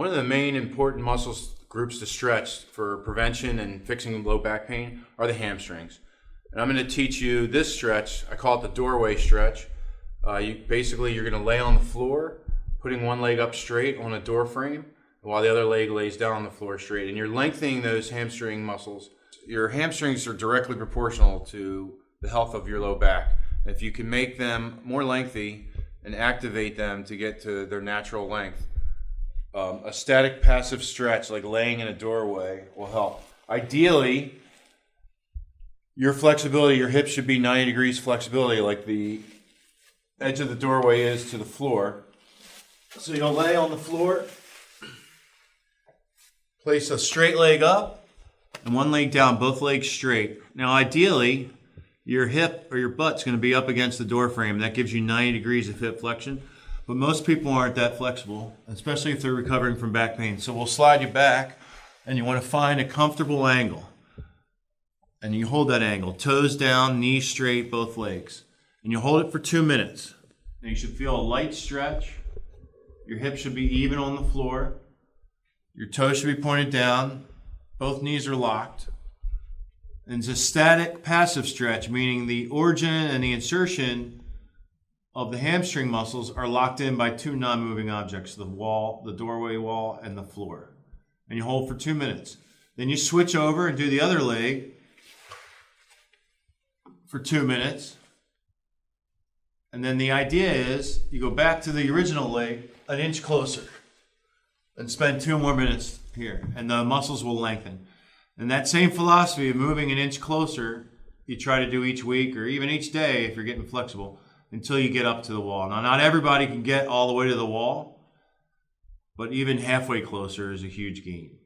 One of the main important muscle groups to stretch for prevention and fixing low back pain are the hamstrings. And I'm going to teach you this stretch. I call it the doorway stretch. You're going to lay on the floor, putting one leg up straight on a door frame, while the other leg lays down on the floor straight. And you're lengthening those hamstring muscles. Your hamstrings are directly proportional to the health of your low back. And if you can make them more lengthy and activate them to get to their natural length, a static passive stretch like laying in a doorway will help. Ideally, your flexibility, your hips should be 90 degrees flexibility like the edge of the doorway is to the floor. So you'll lay on the floor, place a straight leg up and one leg down, both legs straight. Now ideally, your hip or your butt's going to be up against the door frame. That gives you 90 degrees of hip flexion. But most people aren't that flexible, especially if they're recovering from back pain. So we'll slide you back, and you want to find a comfortable angle. And you hold that angle, toes down, knees straight, both legs. And you hold it for 2 minutes. And you should feel a light stretch. Your hips should be even on the floor. Your toes should be pointed down. Both knees are locked. And it's a static passive stretch, meaning the origin and the insertion of the hamstring muscles are locked in by two non-moving objects, the wall, the doorway wall, and the floor. And you hold for 2 minutes. Then you switch over and do the other leg for 2 minutes. And then the idea is you go back to the original leg an inch closer and spend 2 more minutes here, and the muscles will lengthen. And that same philosophy of moving an inch closer, you try to do each week or even each day if you're getting flexible, until you get up to the wall. Now, not everybody can get all the way to the wall, but even halfway closer is a huge gain.